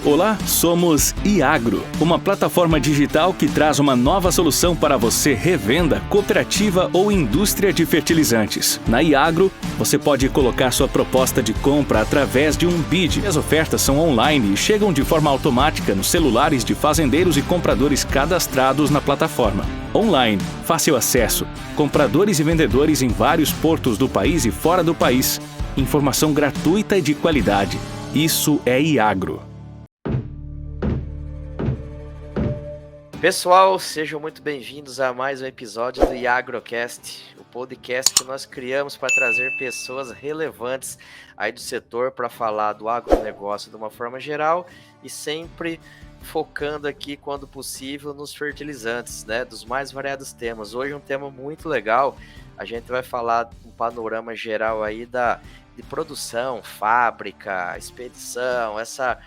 Olá, somos Iagro, uma plataforma digital que traz uma nova solução para você revenda, cooperativa ou indústria de fertilizantes. Na Iagro, você pode colocar sua proposta de compra através de um bid. As ofertas são online e chegam de forma automática nos celulares de fazendeiros e compradores cadastrados na plataforma. Online, fácil acesso, compradores e vendedores em vários portos do país e fora do país. Informação gratuita e de qualidade. Isso é Iagro. Pessoal, sejam muito bem-vindos a mais um episódio do IagroCast, o podcast que nós criamos para trazer pessoas relevantes aí do setor para falar do agronegócio de uma forma geral e sempre focando aqui, quando possível, nos fertilizantes, né, dos mais variados temas. Hoje um tema muito legal, a gente vai falar um panorama geral aí de produção, fábrica, expedição, essa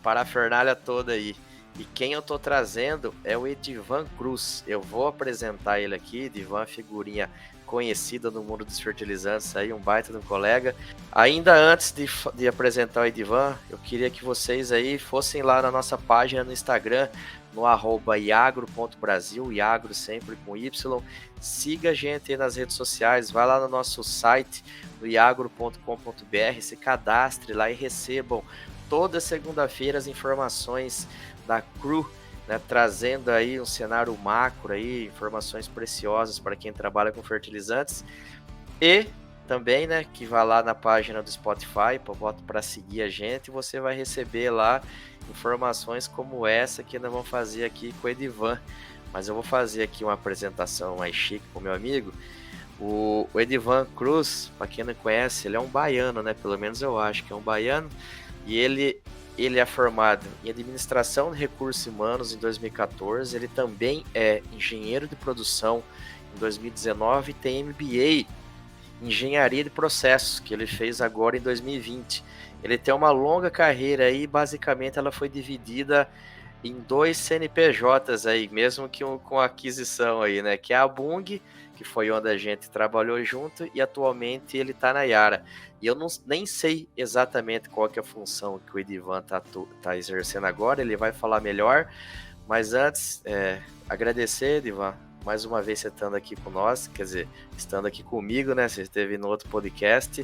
parafernália toda aí. E quem eu tô trazendo é o Edivan Cruz. Eu vou apresentar ele aqui. Edivan, figurinha conhecida no mundo dos fertilizantes, aí, um baita de um colega. Ainda antes de apresentar o Edivan, eu queria que vocês aí fossem lá na nossa página no Instagram, no @iagro.brasil, Iagro sempre com Y. Siga a gente aí nas redes sociais, vai lá no nosso site, no iagro.com.br, se cadastre lá e recebam toda segunda-feira as informações da CRU, né, trazendo aí um cenário macro, aí, informações preciosas para quem trabalha com fertilizantes. E também, né, que vá lá na página do Spotify, bota para seguir a gente, e você vai receber lá informações como essa que nós vamos fazer aqui com o Edivan. Mas eu vou fazer aqui uma apresentação mais chique com o meu amigo. O Edivan Cruz, para quem não conhece, ele é um baiano, né? Pelo menos eu acho que é um baiano. E ele é formado em Administração de Recursos Humanos em 2014. Ele também é engenheiro de produção em 2019 e tem MBA em Engenharia de Processos, que ele fez agora em 2020. Ele tem uma longa carreira aí, basicamente ela foi dividida em 2 CNPJs aí, mesmo que com aquisição aí, né? Que é a Bung, que foi onde a gente trabalhou junto, e atualmente ele está na Yara. E eu nem sei exatamente qual que é a função que o Edivan tá exercendo agora, ele vai falar melhor, mas antes, agradecer, Edivan, mais uma vez você estando aqui com nós, quer dizer, estando aqui comigo, né? Você esteve no outro podcast,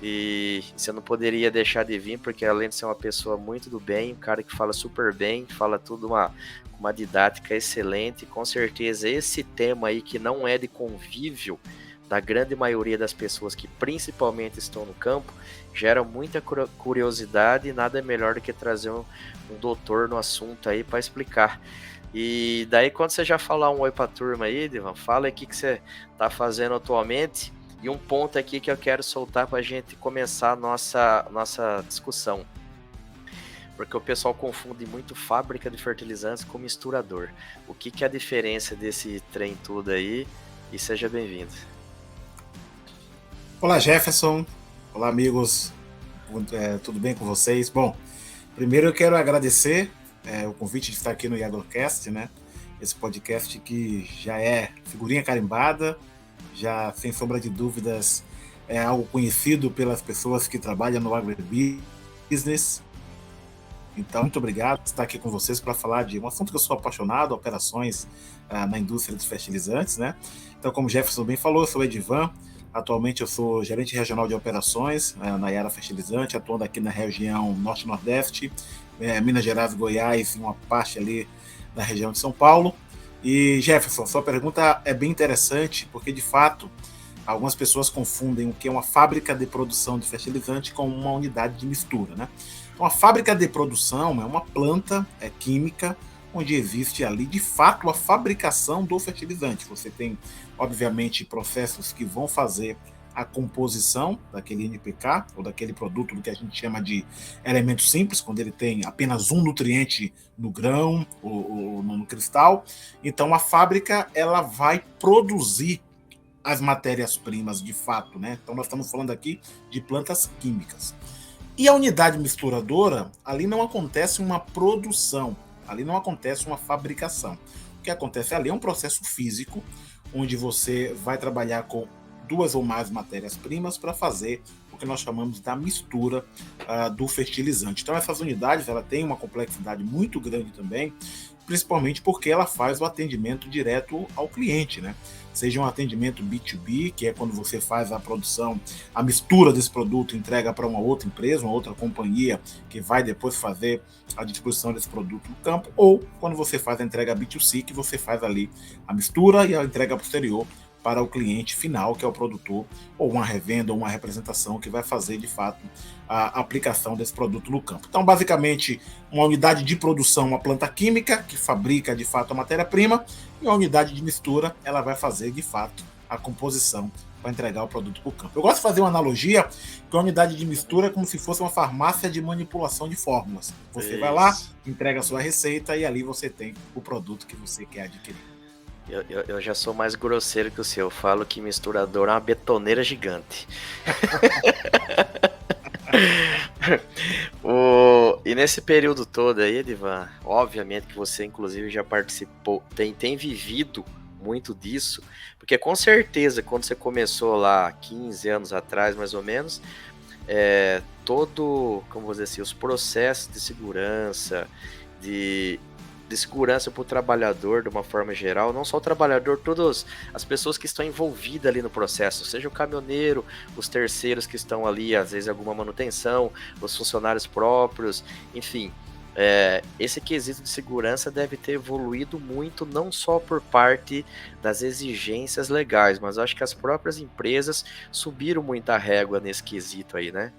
e você não poderia deixar de vir, porque além de ser uma pessoa muito do bem, um cara que fala super bem, fala tudo uma didática excelente, com certeza esse tema aí que não é de convívio da grande maioria das pessoas que principalmente estão no campo, gera muita curiosidade, e nada melhor do que trazer um doutor no assunto aí para explicar. E daí, quando você já falar um oi para a turma aí, Edivan, fala aí o que você está fazendo atualmente. E um ponto aqui que eu quero soltar para a gente começar a nossa discussão. Porque o pessoal confunde muito fábrica de fertilizantes com misturador. O que é a diferença desse trem tudo aí? E seja bem-vindo. Olá, Jefferson. Olá, amigos. Tudo bem com vocês? Bom, primeiro eu quero agradecer o convite de estar aqui no IagroCast, né? Esse podcast que já é figurinha carimbada, já, sem sombra de dúvidas, é algo conhecido pelas pessoas que trabalham no agribusiness. Então, muito obrigado por estar aqui com vocês para falar de um assunto que eu sou apaixonado, operações na indústria dos fertilizantes, né? Então, como o Jefferson bem falou, eu sou o Edivan. Atualmente eu sou gerente regional de operações na Yara Fertilizante, atuando aqui na região Norte-Nordeste, Minas Gerais, Goiás e uma parte ali da região de São Paulo. E Jefferson, sua pergunta é bem interessante, porque de fato algumas pessoas confundem o que é uma fábrica de produção de fertilizante com uma unidade de mistura, né? Uma fábrica de produção é uma planta química onde existe ali de fato a fabricação do fertilizante. Você tem, obviamente, processos que vão fazer a composição daquele NPK ou daquele produto do que a gente chama de elemento simples, quando ele tem apenas um nutriente no grão ou no cristal. Então a fábrica ela vai produzir as matérias-primas de fato, né? Então nós estamos falando aqui de plantas químicas. E a unidade misturadora, ali não acontece uma produção, ali não acontece uma fabricação. O que acontece ali é um processo físico, onde você vai trabalhar com 2 ou mais matérias-primas para fazer o que nós chamamos da mistura do fertilizante. Então essas unidades ela tem uma complexidade muito grande também, principalmente porque ela faz o atendimento direto ao cliente, né? Seja um atendimento B2B, que é quando você faz a produção, a mistura desse produto, entrega para uma outra empresa, uma outra companhia, que vai depois fazer a distribuição desse produto no campo, ou quando você faz a entrega B2C, que você faz ali a mistura e a entrega posterior para o cliente final, que é o produtor, ou uma revenda, ou uma representação que vai fazer, de fato, a aplicação desse produto no campo. Então, basicamente, uma unidade de produção, uma planta química, que fabrica, de fato, a matéria-prima, e uma unidade de mistura, ela vai fazer, de fato, a composição para entregar o produto para o campo. Eu gosto de fazer uma analogia que a unidade de mistura é como se fosse uma farmácia de manipulação de fórmulas. Você vai lá, entrega a sua receita e ali você tem o produto que você quer adquirir. Eu já sou mais grosseiro que o seu. Eu falo que misturador é uma betoneira gigante. E nesse período todo aí, Edivan, obviamente que você inclusive já participou, tem vivido muito disso, porque com certeza quando você começou lá 15 anos atrás, mais ou menos, como vou dizer assim, os processos de segurança, de segurança para o trabalhador de uma forma geral, não só o trabalhador, todas as pessoas que estão envolvidas ali no processo, seja o caminhoneiro, os terceiros que estão ali, às vezes alguma manutenção, os funcionários próprios, enfim, esse quesito de segurança deve ter evoluído muito, não só por parte das exigências legais, mas acho que as próprias empresas subiram muita régua nesse quesito aí, né?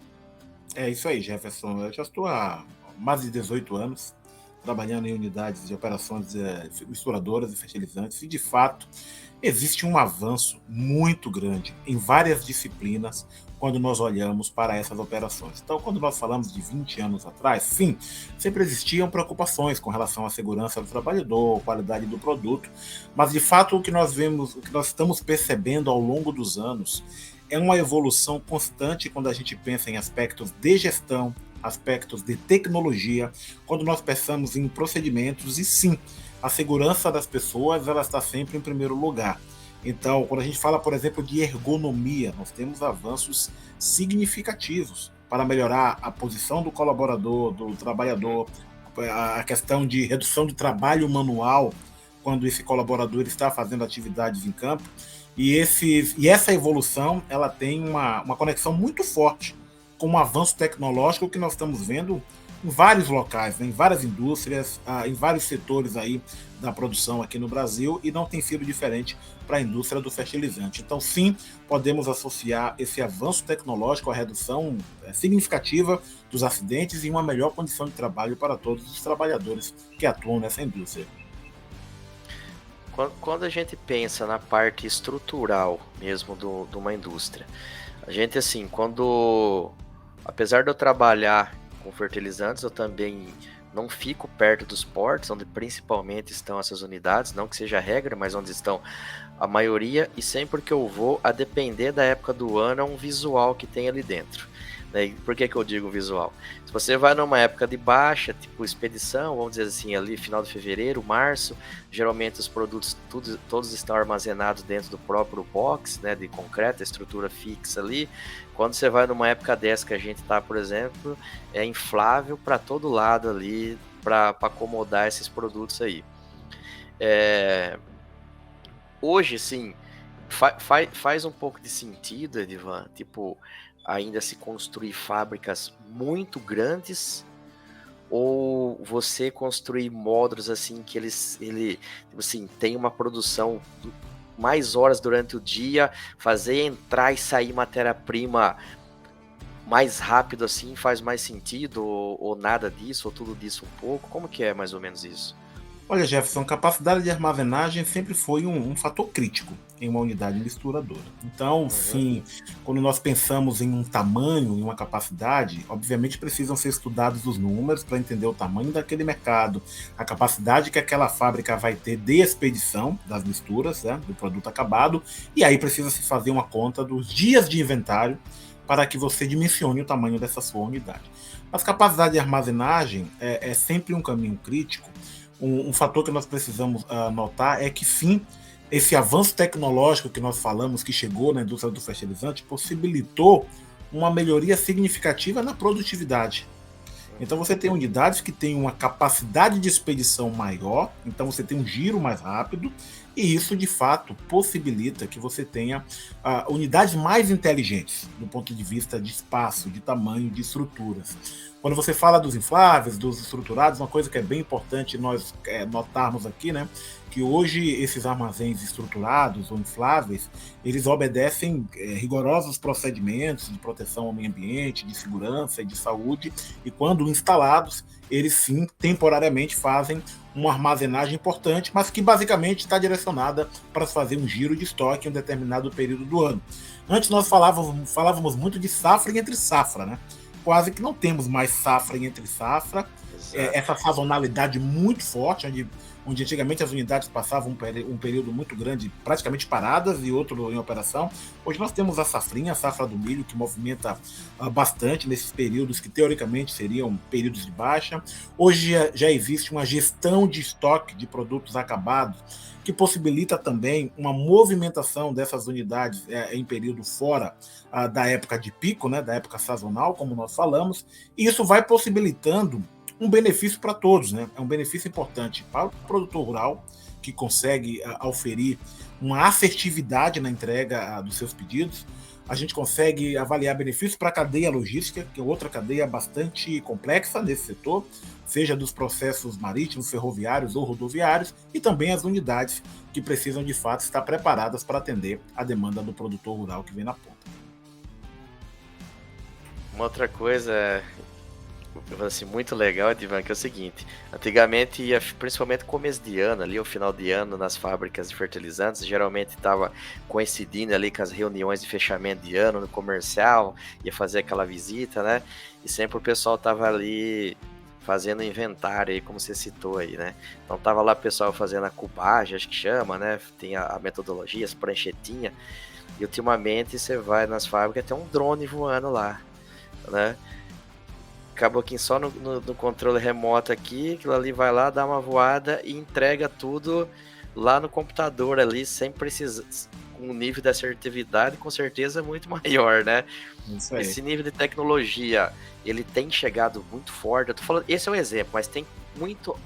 É isso aí, Jefferson. Eu já estou há mais de 18 anos trabalhando em unidades de operações misturadoras e fertilizantes, e de fato existe um avanço muito grande em várias disciplinas quando nós olhamos para essas operações. Então, quando nós falamos de 20 anos atrás, sim, sempre existiam preocupações com relação à segurança do trabalhador, qualidade do produto, mas de fato o que nós vemos, o que nós estamos percebendo ao longo dos anos é uma evolução constante quando a gente pensa em aspectos de gestão, aspectos de tecnologia, quando nós pensamos em procedimentos, e sim, a segurança das pessoas ela está sempre em primeiro lugar. Então, quando a gente fala, por exemplo, de ergonomia, nós temos avanços significativos para melhorar a posição do colaborador, do trabalhador, a questão de redução do trabalho manual, quando esse colaborador está fazendo atividades em campo, e essa evolução ela tem uma conexão muito forte com um avanço tecnológico que nós estamos vendo em vários locais, né, em várias indústrias, em vários setores aí da produção aqui no Brasil, e não tem sido diferente para a indústria do fertilizante. Então, sim, podemos associar esse avanço tecnológico à redução significativa dos acidentes e uma melhor condição de trabalho para todos os trabalhadores que atuam nessa indústria. Quando a gente pensa na parte estrutural mesmo de uma indústria, a gente, assim, apesar de eu trabalhar com fertilizantes, eu também não fico perto dos portos, onde principalmente estão essas unidades, não que seja a regra, mas onde estão a maioria, e sempre que eu vou, a depender da época do ano, é um visual que tem ali dentro. Por que eu digo visual? Se você vai numa época de baixa, tipo expedição, vamos dizer assim, ali final de fevereiro, março, geralmente os produtos todos estão armazenados dentro do próprio box, né, de concreto, estrutura fixa ali. Quando você vai numa época dessa que a gente está, por exemplo, é inflável para todo lado ali, para acomodar esses produtos aí. Hoje, sim, faz um pouco de sentido, Edivan, tipo, ainda se construir fábricas muito grandes, ou você construir módulos assim que ele assim, tem uma produção mais horas durante o dia, fazer entrar e sair matéria-prima mais rápido assim, faz mais sentido, ou nada disso, ou tudo disso um pouco? Como que é mais ou menos isso? Olha, Jefferson, capacidade de armazenagem sempre foi um fator crítico em uma unidade misturadora. Então, sim, quando nós pensamos em um tamanho, em uma capacidade, obviamente precisam ser estudados os números para entender o tamanho daquele mercado, a capacidade que aquela fábrica vai ter de expedição das misturas, né, do produto acabado, e aí precisa se fazer uma conta dos dias de inventário para que você dimensione o tamanho dessa sua unidade. Mas capacidade de armazenagem é sempre um caminho crítico. Um fator que nós precisamos notar é que, sim, esse avanço tecnológico que nós falamos, que chegou na indústria do fertilizante, possibilitou uma melhoria significativa na produtividade. Então você tem unidades que têm uma capacidade de expedição maior, então você tem um giro mais rápido, e isso de fato possibilita que você tenha unidades mais inteligentes do ponto de vista de espaço, de tamanho, de estruturas. Quando você fala dos infláveis, dos estruturados, uma coisa que é bem importante nós notarmos aqui, né, que hoje esses armazéns estruturados ou infláveis, eles obedecem rigorosos procedimentos de proteção ao meio ambiente, de segurança e de saúde, e quando instalados, eles sim, temporariamente fazem uma armazenagem importante, mas que basicamente está direcionada para fazer um giro de estoque em um determinado período do ano. Antes nós falávamos muito de safra e entre safra, né? Quase que não temos mais safra e entre safra, essa sazonalidade muito forte, onde antigamente as unidades passavam um período muito grande praticamente paradas e outro em operação. Hoje nós temos a safrinha, a safra do milho, que movimenta bastante nesses períodos que teoricamente seriam períodos de baixa. Hoje já existe uma gestão de estoque de produtos acabados, que possibilita também uma movimentação dessas unidades em período fora da época de pico, né, da época sazonal, como nós falamos, e isso vai possibilitando um benefício para todos, né? É um benefício importante para o produtor rural, que consegue oferir uma assertividade na entrega dos seus pedidos. A gente consegue avaliar benefícios para a cadeia logística, que é outra cadeia bastante complexa nesse setor, seja dos processos marítimos, ferroviários ou rodoviários, e também as unidades que precisam de fato estar preparadas para atender a demanda do produtor rural que vem na ponta. Uma outra coisa assim, muito legal, Edivan, que é o seguinte: antigamente, principalmente começo de ano, ali, o final de ano, nas fábricas de fertilizantes, geralmente estava coincidindo ali com as reuniões de fechamento de ano no comercial, ia fazer aquela visita, né? E sempre o pessoal estava ali fazendo inventário aí, como você citou aí, né? Então tava lá o pessoal fazendo a cubagem, acho que chama, né? Tem a metodologia, as pranchetinhas. E ultimamente você vai nas fábricas, tem um drone voando lá, né? Acabou que só no controle remoto aqui, aquilo ali vai lá, dá uma voada e entrega tudo lá no computador ali, sem precisar, com um nível de assertividade com certeza muito maior, né? Isso aí. Esse nível de tecnologia, ele tem chegado muito forte. Eu tô falando, esse é um exemplo, mas tem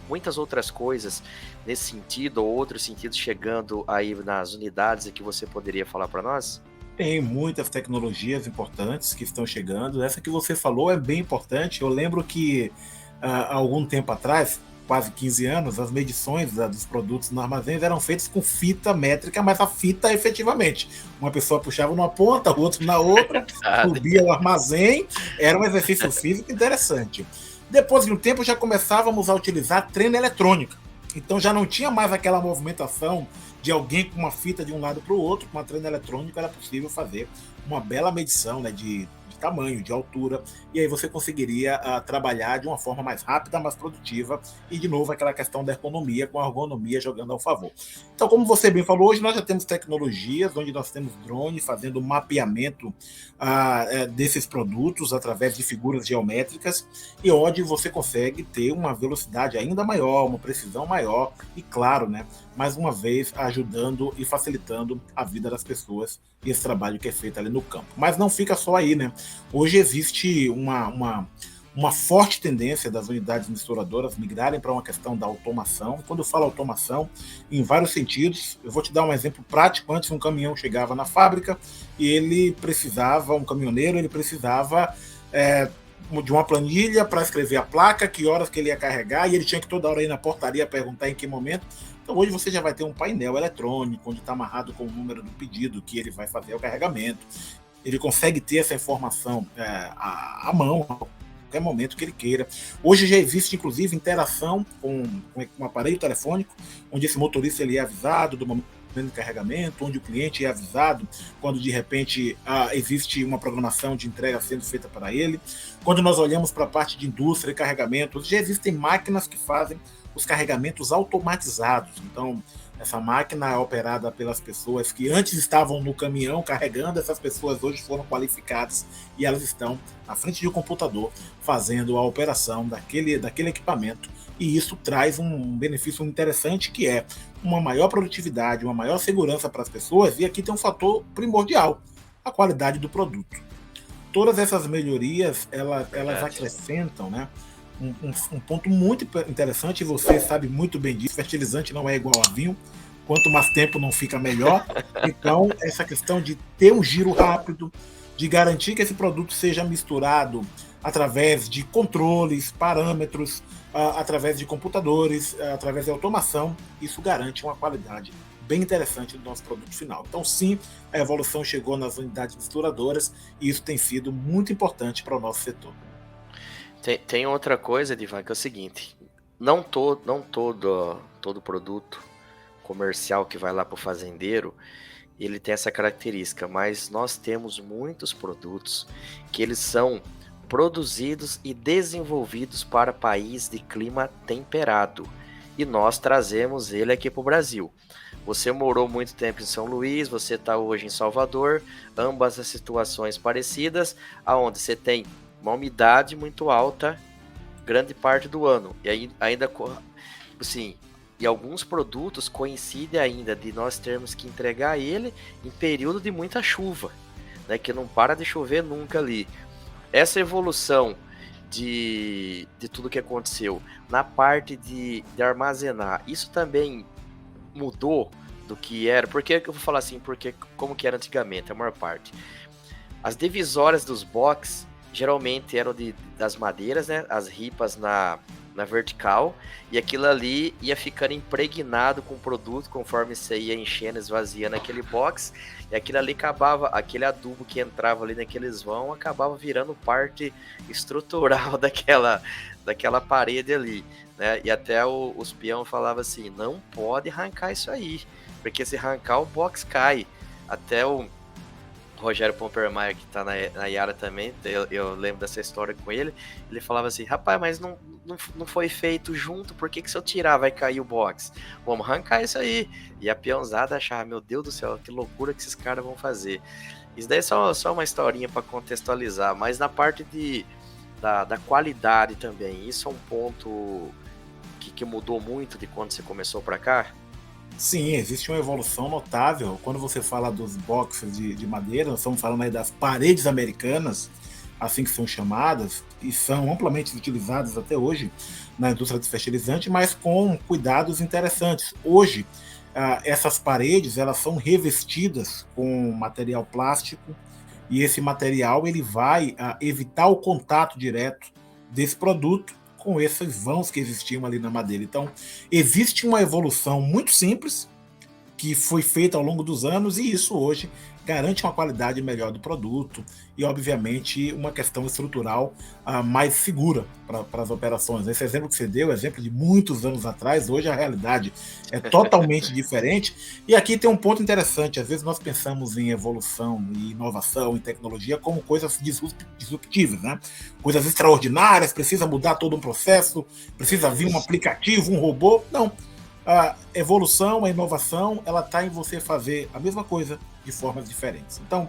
muitas outras coisas nesse sentido, ou outros sentidos chegando aí nas unidades e que você poderia falar para nós? Tem muitas tecnologias importantes que estão chegando. Essa que você falou é bem importante. Eu lembro que há algum tempo atrás, quase 15 anos, as medições dos produtos no armazém eram feitas com fita métrica, mas a fita efetivamente. Uma pessoa puxava numa ponta, o outro na outra, subia o armazém. Era um exercício físico interessante. Depois de um tempo já começávamos a utilizar trena eletrônica. Então já não tinha mais aquela movimentação de alguém com uma fita de um lado para o outro. Com uma trena eletrônica era possível fazer uma bela medição, né, de tamanho, de altura, e aí você conseguiria trabalhar de uma forma mais rápida, mais produtiva, e de novo aquela questão da ergonomia, com a ergonomia jogando ao favor. Então, como você bem falou, hoje nós já temos tecnologias onde nós temos drone fazendo mapeamento desses produtos através de figuras geométricas, e onde você consegue ter uma velocidade ainda maior, uma precisão maior, e claro, né, mais uma vez ajudando e facilitando a vida das pessoas e esse trabalho que é feito ali no campo. Mas não fica só aí, né? Hoje existe uma forte tendência das unidades misturadoras migrarem para uma questão da automação. Quando eu falo automação, em vários sentidos, eu vou te dar um exemplo prático. Antes um caminhão chegava na fábrica e um caminhoneiro, ele precisava de uma planilha para escrever a placa, que horas que ele ia carregar, e ele tinha que toda hora ir na portaria perguntar em que momento. Então hoje você já vai ter um painel eletrônico, onde está amarrado com o número do pedido que ele vai fazer o carregamento. Ele consegue ter essa informação à mão, a qualquer momento que ele queira. Hoje já existe, inclusive, interação com um aparelho telefônico, onde esse motorista ele é avisado do momento de carregamento, onde o cliente é avisado quando de repente existe uma programação de entrega sendo feita para ele. Quando nós olhamos para a parte de indústria e carregamentos, já existem máquinas que fazem os carregamentos automatizados. Então, essa máquina é operada pelas pessoas que antes estavam no caminhão carregando. Essas pessoas hoje foram qualificadas e elas estão à frente de um computador fazendo a operação daquele equipamento, e isso traz um benefício interessante, que é uma maior produtividade, uma maior segurança para as pessoas, e aqui tem um fator primordial: a qualidade do produto. todas essas melhorias, elas acrescentam, né, um ponto muito interessante, e você sabe muito bem disso, fertilizante não é igual a vinho, quanto mais tempo não fica melhor. Então, essa questão de ter um giro rápido, de garantir que esse produto seja misturado através de controles, parâmetros, através de computadores, através de automação, isso garante uma qualidade bem interessante do nosso produto final. Então, sim, a evolução chegou nas unidades misturadoras e isso tem sido muito importante para o nosso setor. Tem outra coisa, Edivan, que é o seguinte: não todo produto comercial que vai lá para o fazendeiro, ele tem essa característica, mas nós temos muitos produtos que eles são produzidos e desenvolvidos para país de clima temperado, e nós trazemos ele aqui para o Brasil. Você morou muito tempo em São Luís, você está hoje em Salvador, ambas as situações parecidas, aonde você tem uma umidade muito alta grande parte do ano, e aí ainda assim, e alguns produtos coincidem ainda de nós termos que entregar ele em período de muita chuva, né, que não para de chover nunca ali. Essa evolução de tudo que aconteceu na parte de armazenar, isso também mudou do que era? Porque eu vou falar assim, porque como que era antigamente, a maior parte. As divisórias dos box geralmente eram das madeiras, né? As ripas na vertical, e aquilo ali ia ficando impregnado com o produto conforme você ia enchendo, esvaziando aquele box, e aquilo ali acabava, aquele adubo que entrava ali naqueles vão, acabava virando parte estrutural daquela parede ali, né? E até os peão falavam assim, não pode arrancar isso aí, porque se arrancar o box cai. Até o Rogério Pompermayer, que tá na Yara também, eu lembro dessa história com ele, ele falava assim, rapaz, mas não foi feito junto, por que se eu tirar vai cair o box? Vamos arrancar isso aí. E a peãozada achava, meu Deus do céu, que loucura que esses caras vão fazer. Isso daí é só uma historinha para contextualizar, mas na parte da qualidade também, isso é um ponto que mudou muito de quando você começou para cá? Sim, existe uma evolução notável. Quando você fala dos boxes de madeira, nós estamos falando aí das paredes americanas, assim que são chamadas, e são amplamente utilizadas até hoje na indústria de fertilizante, mas com cuidados interessantes. Hoje, essas paredes elas são revestidas com material plástico, e esse material ele vai evitar o contato direto desse produto com esses vãos que existiam ali na madeira. Então, existe uma evolução muito simples que foi feita ao longo dos anos, e isso hoje garante uma qualidade melhor do produto e, obviamente, uma questão estrutural mais segura para as operações. Esse exemplo que você deu, exemplo de muitos anos atrás, hoje a realidade é totalmente diferente. E aqui tem um ponto interessante, às vezes nós pensamos em evolução e inovação em tecnologia como coisas disruptivas, né? Coisas extraordinárias, precisa mudar todo um processo, precisa vir um aplicativo, um robô. Não. A evolução, a inovação, ela está em você fazer a mesma coisa de formas diferentes. Então,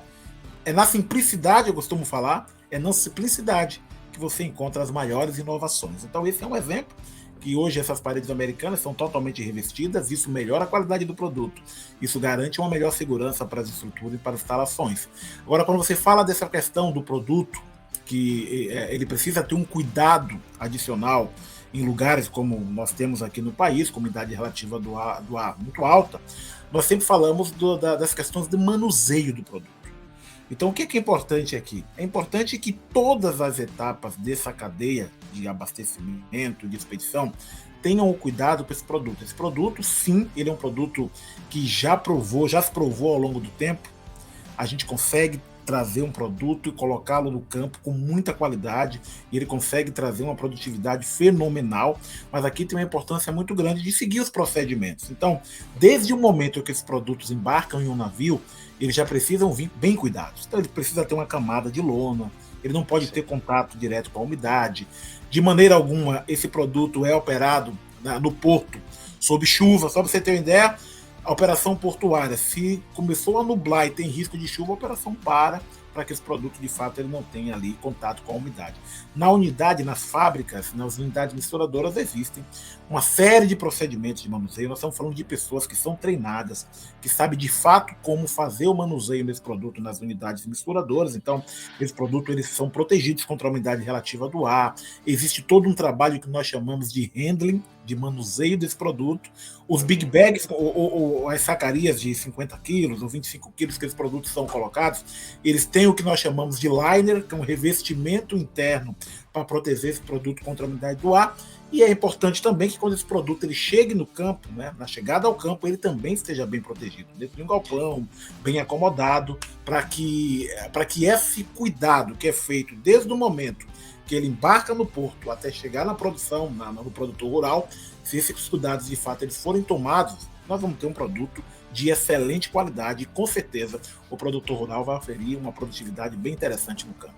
é na simplicidade, eu costumo falar, é na simplicidade que você encontra as maiores inovações. Então, esse é um exemplo que hoje essas paredes americanas são totalmente revestidas, isso melhora a qualidade do produto, isso garante uma melhor segurança para as estruturas e para as instalações. Agora, quando você fala dessa questão do produto, que ele precisa ter um cuidado adicional em lugares como nós temos aqui no país, com umidade relativa do ar muito alta, nós sempre falamos das questões de manuseio do produto. Então, o que é importante aqui? É importante que todas as etapas dessa cadeia de abastecimento, de expedição, tenham o cuidado com esse produto. Esse produto, sim, ele é um produto que já se provou ao longo do tempo. A gente consegue trazer um produto e colocá-lo no campo com muita qualidade, e ele consegue trazer uma produtividade fenomenal, mas aqui tem uma importância muito grande de seguir os procedimentos. Então, desde o momento que esses produtos embarcam em um navio, eles já precisam vir bem cuidados. Então, ele precisa ter uma camada de lona, ele não pode ter contato direto com a umidade. De maneira alguma, esse produto é operado no porto sob chuva. Só para você ter uma ideia, a operação portuária, se começou a nublar e tem risco de chuva, a operação para para que esse produto, de fato, ele não tenha ali contato com a umidade. Na unidade, nas fábricas, nas unidades misturadoras, existem uma série de procedimentos de manuseio. Nós estamos falando de pessoas que são treinadas, que sabem de fato como fazer o manuseio desse produto nas unidades misturadoras. Então, esses produtos eles são protegidos contra a umidade relativa do ar. Existe todo um trabalho que nós chamamos de handling, de manuseio desse produto. Os big bags, ou as sacarias de 50 quilos ou 25 quilos que esses produtos são colocados, eles têm o que nós chamamos de liner, que é um revestimento interno para proteger esse produto contra a umidade do ar. E é importante também que quando esse produto ele chegue no campo, né, na chegada ao campo, ele também esteja bem protegido, dentro de um galpão, bem acomodado, para que esse cuidado que é feito desde o momento que ele embarca no porto até chegar na produção, no produtor rural, se esses cuidados de fato eles forem tomados, nós vamos ter um produto de excelente qualidade e com certeza o produtor rural vai oferir uma produtividade bem interessante no campo.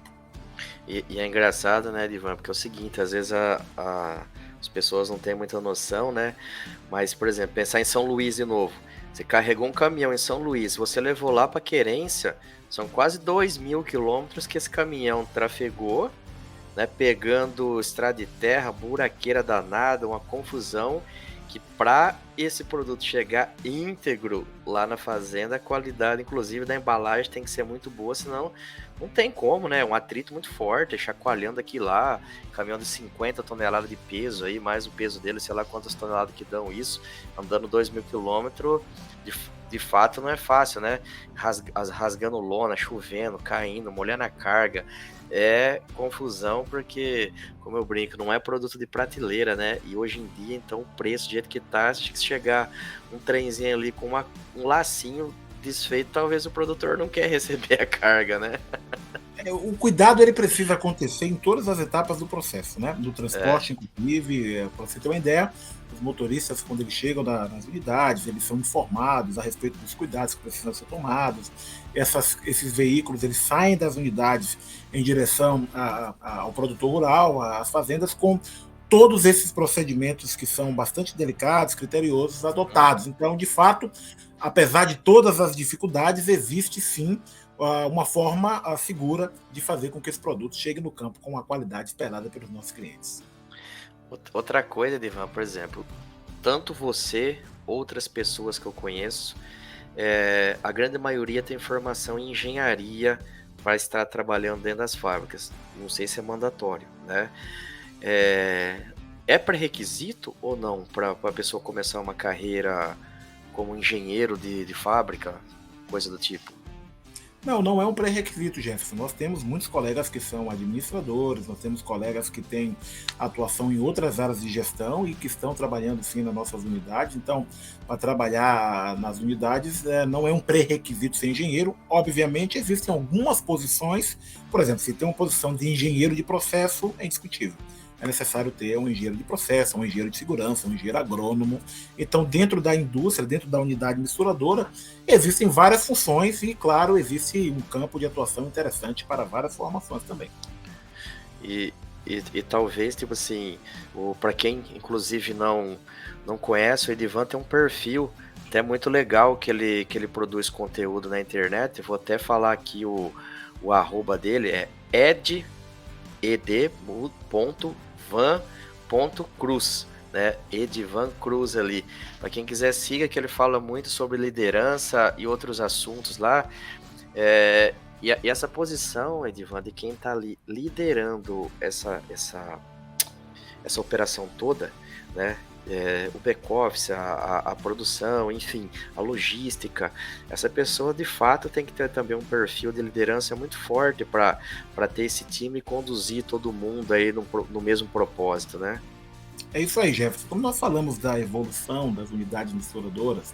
E é engraçado, né, Edivan, porque é o seguinte, às vezes as pessoas não têm muita noção, né? Mas, por exemplo, pensar em São Luís de novo. Você carregou um caminhão em São Luís, você levou lá para Querência, são quase 2.000 quilômetros que esse caminhão trafegou, né, pegando estrada de terra, buraqueira danada, uma confusão, que para esse produto chegar íntegro lá na fazenda, a qualidade, inclusive, da embalagem tem que ser muito boa, senão não tem como, né? Um atrito muito forte, chacoalhando aqui lá, caminhão de 50 toneladas de peso aí, mais o peso dele, sei lá quantas toneladas que dão isso, andando 2.000 quilômetros, de fato não é fácil, né? Rasgando lona, chovendo, caindo, molhando a carga. É confusão porque, como eu brinco, não é produto de prateleira, né? E hoje em dia, então, o preço do jeito que tá, se chegar um trenzinho ali com um lacinho desfeito, talvez o produtor não quer receber a carga, né? O cuidado ele precisa acontecer em todas as etapas do processo, né? Do transporte, inclusive, para você ter uma ideia, os motoristas, quando eles chegam nas unidades, eles são informados a respeito dos cuidados que precisam ser tomados. Esses veículos eles saem das unidades em direção ao produtor rural, às fazendas, com todos esses procedimentos que são bastante delicados, criteriosos, adotados. Então, de fato, apesar de todas as dificuldades, existe sim uma forma segura de fazer com que esse produto chegue no campo com a qualidade esperada pelos nossos clientes. Outra coisa, Edivan, por exemplo, tanto você, outras pessoas que eu conheço, a grande maioria tem formação em engenharia para estar trabalhando dentro das fábricas. Não sei se é mandatório, né? É pré-requisito ou não para a pessoa começar uma carreira como engenheiro de fábrica, coisa do tipo? Não é um pré-requisito, Jefferson. Nós temos muitos colegas que são administradores, nós temos colegas que têm atuação em outras áreas de gestão e que estão trabalhando sim nas nossas unidades. Então, para trabalhar nas unidades, não é um pré-requisito ser engenheiro. Obviamente, existem algumas posições, por exemplo, se tem uma posição de engenheiro de processo, é indiscutível. É necessário ter um engenheiro de processo, um engenheiro de segurança, um engenheiro agrônomo. Então, dentro da indústria, dentro da unidade misturadora, existem várias funções e, claro, existe um campo de atuação interessante para várias formações também. E talvez, tipo assim, para quem, inclusive, não conhece, o Edivan tem um perfil até muito legal que ele produz conteúdo na internet. Eu vou até falar aqui o arroba dele, é ed.van.cruz, né? Edivan Cruz ali. Para quem quiser, siga, que ele fala muito sobre liderança e outros assuntos lá. E essa posição, Edivan, de quem está liderando essa operação toda, né? O back-office, a produção, enfim, a logística, essa pessoa de fato tem que ter também um perfil de liderança muito forte para ter esse time e conduzir todo mundo aí no mesmo propósito, né? É isso aí, Jefferson. Quando nós falamos da evolução das unidades misturadoras,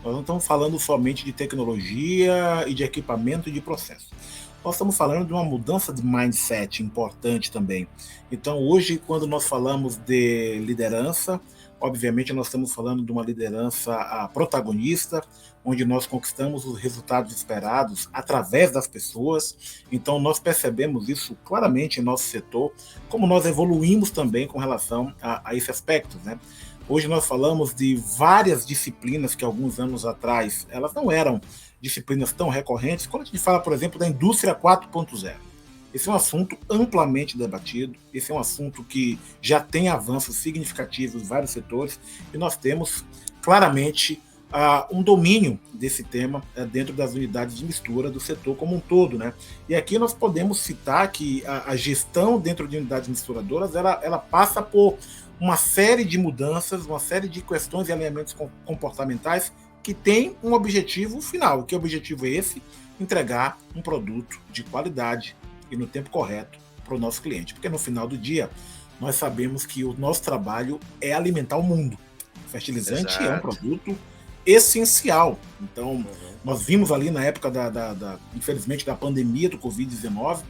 nós não estamos falando somente de tecnologia e de equipamento e de processo. Nós estamos falando de uma mudança de mindset importante também. Então, hoje, quando nós falamos de liderança, Obviamente, nós estamos falando de uma liderança protagonista, onde nós conquistamos os resultados esperados através das pessoas. Então, nós percebemos isso claramente em nosso setor, como nós evoluímos também com relação a esse aspecto, né? Hoje nós falamos de várias disciplinas que alguns anos atrás elas não eram disciplinas tão recorrentes. Quando a gente fala, por exemplo, da indústria 4.0, esse é um assunto amplamente debatido, esse é um assunto que já tem avanços significativos em vários setores, e nós temos claramente um domínio desse tema dentro das unidades de mistura do setor como um todo, né? E aqui nós podemos citar que a gestão dentro de unidades misturadoras ela passa por uma série de mudanças, uma série de questões e alinhamentos comportamentais que tem um objetivo final. Que objetivo é esse? Entregar um produto de qualidade e no tempo correto para o nosso cliente. Porque no final do dia, nós sabemos que o nosso trabalho é alimentar o mundo. O fertilizante é um produto essencial. Então, nós vimos ali na época, infelizmente, da pandemia do Covid-19,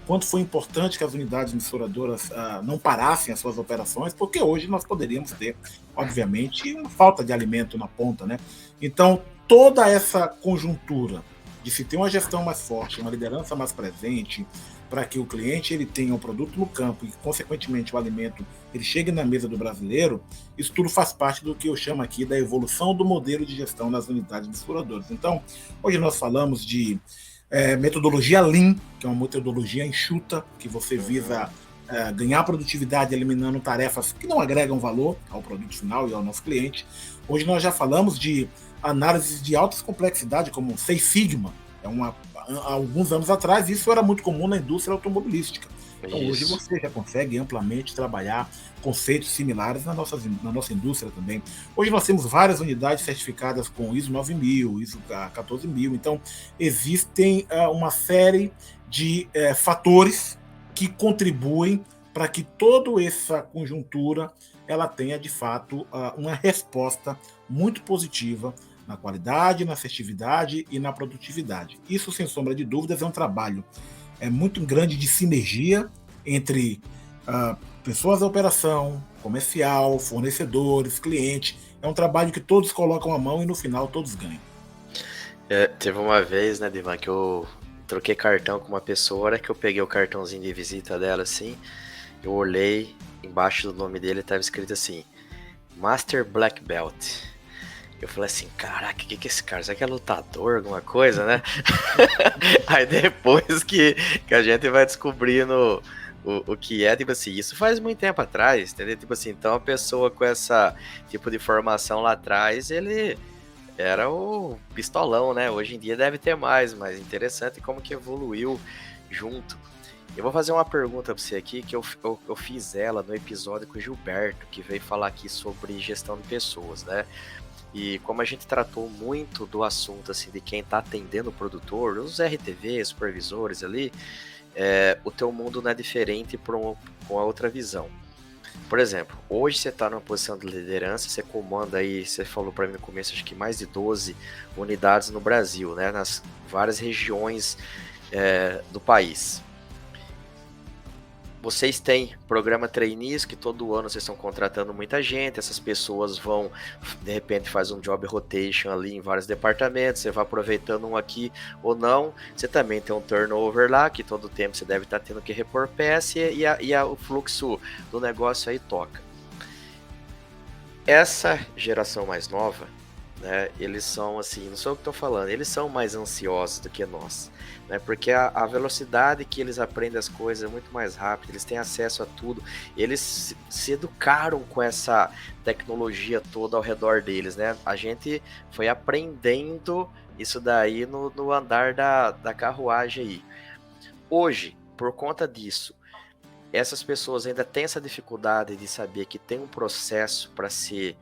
quanto foi importante que as unidades misturadoras não parassem as suas operações, porque hoje nós poderíamos ter, obviamente, uma falta de alimento na ponta, né? Então, toda essa conjuntura de se ter uma gestão mais forte, uma liderança mais presente, para que o cliente ele tenha o produto no campo e, consequentemente, o alimento ele chegue na mesa do brasileiro, isso tudo faz parte do que eu chamo aqui da evolução do modelo de gestão nas unidades misturadoras. Então, hoje nós falamos de metodologia Lean, que é uma metodologia enxuta, que você visa ganhar produtividade eliminando tarefas que não agregam valor ao produto final e ao nosso cliente. Hoje nós já falamos de análises de alta complexidade, como Seis Sigma. Há alguns anos atrás, isso era muito comum na indústria automobilística. Então, hoje você já consegue amplamente trabalhar conceitos similares na nossa indústria também. Hoje nós temos várias unidades certificadas com ISO 9000, ISO 14000. Então, existem uma série de fatores que contribuem para que toda essa conjuntura ela tenha, de fato, uma resposta muito positiva na qualidade, na assertividade e na produtividade. Isso, sem sombra de dúvidas, é um trabalho muito grande de sinergia entre pessoas da operação, comercial, fornecedores, clientes. É um trabalho que todos colocam a mão e no final todos ganham. Teve uma vez, né, Divan, que eu troquei cartão com uma pessoa, a hora que eu peguei o cartãozinho de visita dela, assim, eu olhei, embaixo do nome dele estava escrito assim, Master Black Belt. Eu falei assim, caraca, o que é esse cara? Será que é lutador, alguma coisa, né? Aí depois que a gente vai descobrindo o que é, tipo assim, isso faz muito tempo atrás, entendeu? Tipo assim, então a pessoa com essa tipo de formação lá atrás, ele era o pistolão, né? Hoje em dia deve ter mais, mas interessante como que evoluiu junto. Eu vou fazer uma pergunta para você aqui, que eu fiz ela no episódio com o Gilberto, que veio falar aqui sobre gestão de pessoas, né? E como a gente tratou muito do assunto assim, de quem está atendendo o produtor, os RTV, supervisores ali, o teu mundo não é diferente com a outra visão. Por exemplo, hoje você está numa posição de liderança, você comanda aí, você falou para mim no começo, acho que mais de 12 unidades no Brasil, né, nas várias regiões do país. Vocês têm programa trainees, que todo ano vocês estão contratando muita gente, essas pessoas vão, de repente, faz um job rotation ali em vários departamentos, você vai aproveitando um aqui ou não, você também tem um turnover lá, que todo tempo você deve estar tendo que repor peça e o fluxo do negócio aí toca. Essa geração mais nova, né, eles são assim, não sou eu que estou falando, eles são mais ansiosos do que nós, né, porque a velocidade que eles aprendem as coisas é muito mais rápida, eles têm acesso a tudo, eles se educaram com essa tecnologia toda ao redor deles, né, a gente foi aprendendo isso daí no andar da carruagem aí. Hoje, por conta disso, essas pessoas ainda têm essa dificuldade de saber que tem um processo para ser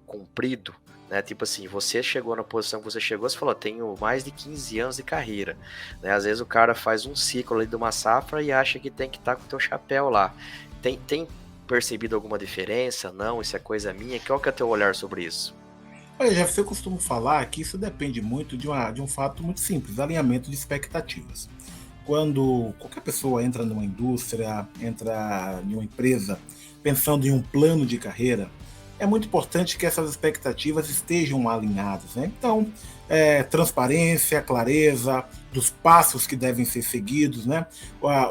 cumprido, né? Tipo assim, você chegou na posição que você chegou, você falou, tenho mais de 15 anos de carreira, né? Às vezes o cara faz um ciclo ali de uma safra e acha que tem que estar com o teu chapéu lá. Tem percebido alguma diferença? Não, isso é coisa minha? Qual que é o teu olhar sobre isso? Olha, Jeff, eu costumo falar que isso depende muito de um fato muito simples, alinhamento de expectativas. Quando qualquer pessoa entra numa indústria, entra em uma empresa, pensando em um plano de carreira, é muito importante que essas expectativas estejam alinhadas, né? Então, transparência, clareza dos passos que devem ser seguidos, né?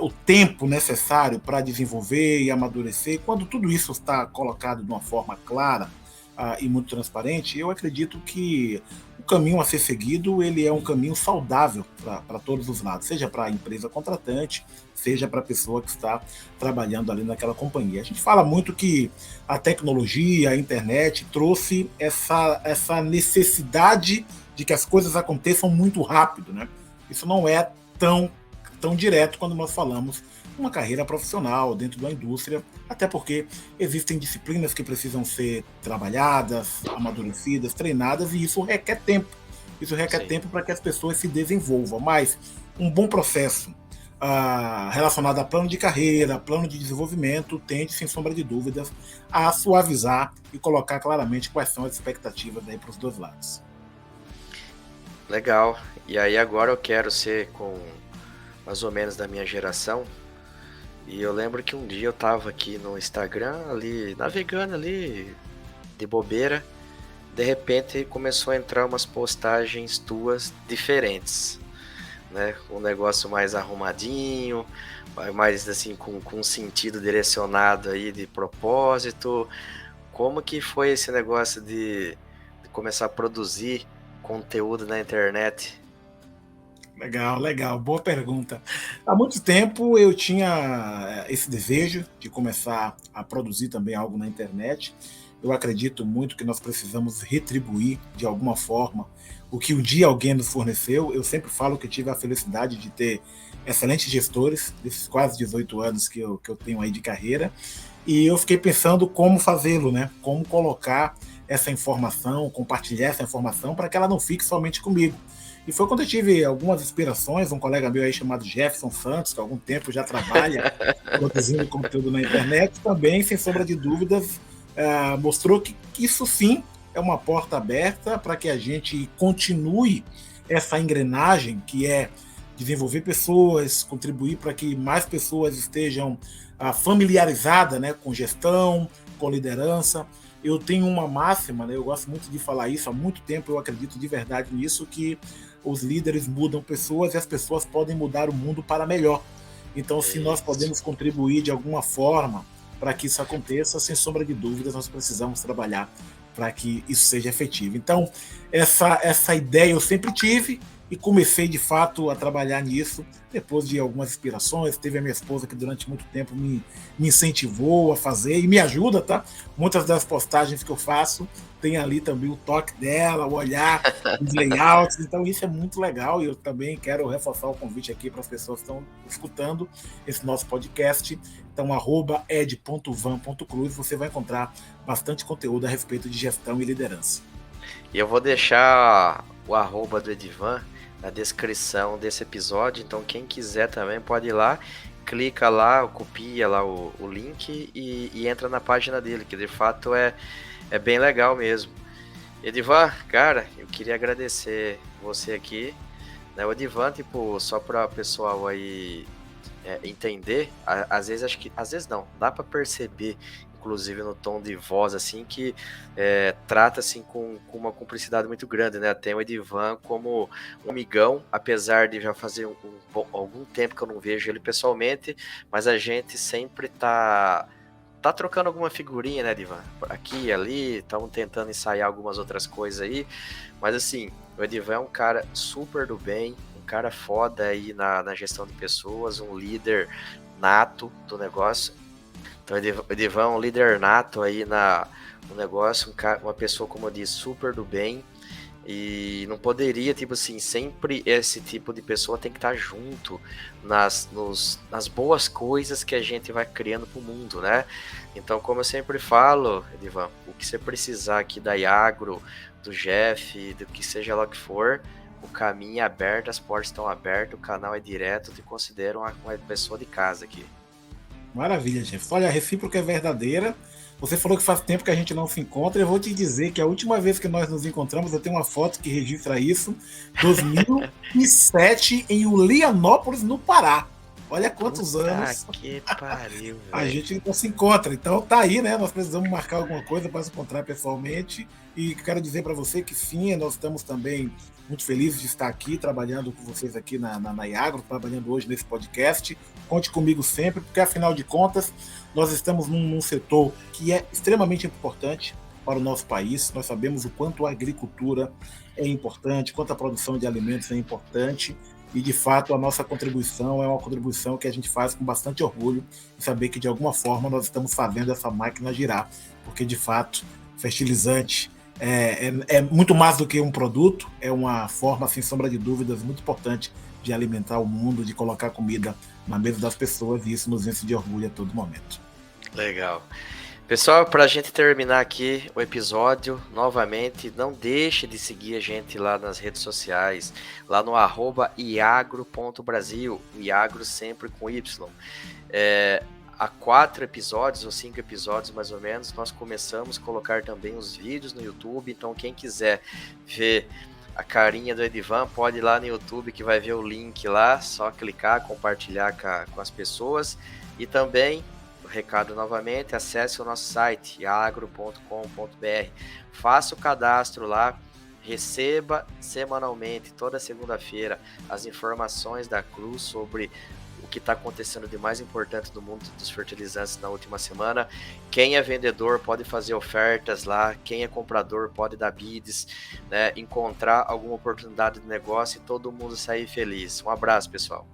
O tempo necessário para desenvolver e amadurecer. Quando tudo isso está colocado de uma forma clara e muito transparente, eu acredito que o caminho a ser seguido ele é um caminho saudável para todos os lados, seja para a empresa contratante, seja para a pessoa que está trabalhando ali naquela companhia. A gente fala muito que a tecnologia, a internet trouxe essa necessidade de que as coisas aconteçam muito rápido, né? Isso não é tão direto quando nós falamos uma carreira profissional dentro da indústria, até porque existem disciplinas que precisam ser trabalhadas, amadurecidas, treinadas, e isso requer tempo. Isso requer tempo para que as pessoas se desenvolvam, mas um bom processo relacionado a plano de carreira, plano de desenvolvimento, tende, sem sombra de dúvidas, a suavizar e colocar claramente quais são as expectativas para os dois lados. Legal. E aí agora eu quero ser com mais ou menos da minha geração. E eu lembro que um dia eu tava aqui no Instagram, ali, navegando ali, de bobeira. De repente começou a entrar umas postagens tuas diferentes, né? Um negócio mais arrumadinho, mais assim, com um sentido direcionado aí de propósito. Como que foi esse negócio de começar a produzir conteúdo na internet? Legal, boa pergunta. Há muito tempo eu tinha esse desejo de começar a produzir também algo na internet. Eu acredito muito que nós precisamos retribuir de alguma forma o que um dia alguém nos forneceu. Eu sempre falo que tive a felicidade de ter excelentes gestores, desses quase 18 anos que eu tenho aí de carreira, e eu fiquei pensando como fazê-lo, né? Como colocar essa informação, compartilhar essa informação para que ela não fique somente comigo. E foi quando eu tive algumas inspirações, um colega meu aí chamado Jefferson Santos, que há algum tempo já trabalha produzindo conteúdo na internet, também, sem sombra de dúvidas, mostrou que isso sim é uma porta aberta para que a gente continue essa engrenagem que é desenvolver pessoas, contribuir para que mais pessoas estejam familiarizadas, né, com gestão, com liderança. Eu tenho uma máxima, né, eu gosto muito de falar isso, há muito tempo eu acredito de verdade nisso, que os líderes mudam pessoas e as pessoas podem mudar o mundo para melhor. Então, se nós podemos contribuir de alguma forma para que isso aconteça, sem sombra de dúvidas, nós precisamos trabalhar para que isso seja efetivo. Então, essa ideia eu sempre tive e comecei, de fato, a trabalhar nisso depois de algumas inspirações. Teve a minha esposa que durante muito tempo me incentivou a fazer e me ajuda, tá? Muitas das postagens que eu faço tem ali também o toque dela, o olhar, os layouts. Então, isso é muito legal e eu também quero reforçar o convite aqui para as pessoas que estão escutando esse nosso podcast. Então, @ed.van.cruz, você vai encontrar bastante conteúdo a respeito de gestão e liderança. E eu vou deixar o @ do Edivan na descrição desse episódio, então quem quiser também pode ir lá, clica lá, copia lá o link e entra na página dele, que de fato é bem legal mesmo. Edivan, cara, eu queria agradecer você aqui, né? O Edivan, tipo, só para o pessoal aí entender, às vezes não, dá para perceber, inclusive no tom de voz, assim, que trata assim com uma cumplicidade muito grande, né? Tem o Edivan como um amigão, apesar de já fazer algum tempo que eu não vejo ele pessoalmente, mas a gente sempre tá trocando alguma figurinha, né, Edivan? Aqui e ali, estamos tentando ensaiar algumas outras coisas aí, mas assim, o Edivan é um cara super do bem, um cara foda aí na gestão de pessoas, um líder nato do negócio. Então, o Edivan é um líder nato aí no negócio, uma pessoa, como eu disse, super do bem, e não poderia, tipo assim, sempre esse tipo de pessoa tem que estar junto nas boas coisas que a gente vai criando pro mundo, né? Então, como eu sempre falo, Edivan, o que você precisar aqui da Iagro, do Jeff, do que seja lá que for, o caminho é aberto, as portas estão abertas, o canal é direto, eu te considero uma pessoa de casa aqui. Maravilha, Jeff. Olha, a recíproca é verdadeira. Você falou que faz tempo que a gente não se encontra. Eu vou te dizer que a última vez que nós nos encontramos, eu tenho uma foto que registra isso, 2007, em Ulianópolis, no Pará. Olha quantos anos que pariu, a velho. gente não se encontra. Então tá aí, né? Nós precisamos marcar alguma coisa para se encontrar pessoalmente. E quero dizer para você que sim, nós estamos também muito felizes de estar aqui, trabalhando com vocês aqui na Iagro, trabalhando hoje nesse podcast. Conte comigo sempre, porque afinal de contas, nós estamos num setor que é extremamente importante para o nosso país. Nós sabemos o quanto a agricultura é importante, quanto a produção de alimentos é importante. E, de fato, a nossa contribuição é uma contribuição que a gente faz com bastante orgulho em saber que, de alguma forma, nós estamos fazendo essa máquina girar. Porque, de fato, fertilizante é muito mais do que um produto, é uma forma, sem sombra de dúvidas, muito importante de alimentar o mundo, de colocar comida na mesa das pessoas, e isso nos enche de orgulho a todo momento. Legal. Pessoal, para a gente terminar aqui o episódio, novamente, não deixe de seguir a gente lá nas redes sociais, lá no @iagro.brasil, o Iagro sempre com Y. Há 4 episódios ou 5 episódios mais ou menos, nós começamos a colocar também os vídeos no YouTube, então quem quiser ver a carinha do Edivan, pode ir lá no YouTube que vai ver o link lá, só clicar, compartilhar com as pessoas. E também, o recado novamente, acesse o nosso site, iagro.com.br, faça o cadastro lá, receba semanalmente, toda segunda-feira, as informações da Cruz sobre o que está acontecendo de mais importante no mundo dos fertilizantes na última semana. Quem é vendedor pode fazer ofertas lá, quem é comprador pode dar bids, né, encontrar alguma oportunidade de negócio e todo mundo sair feliz. Um abraço, pessoal.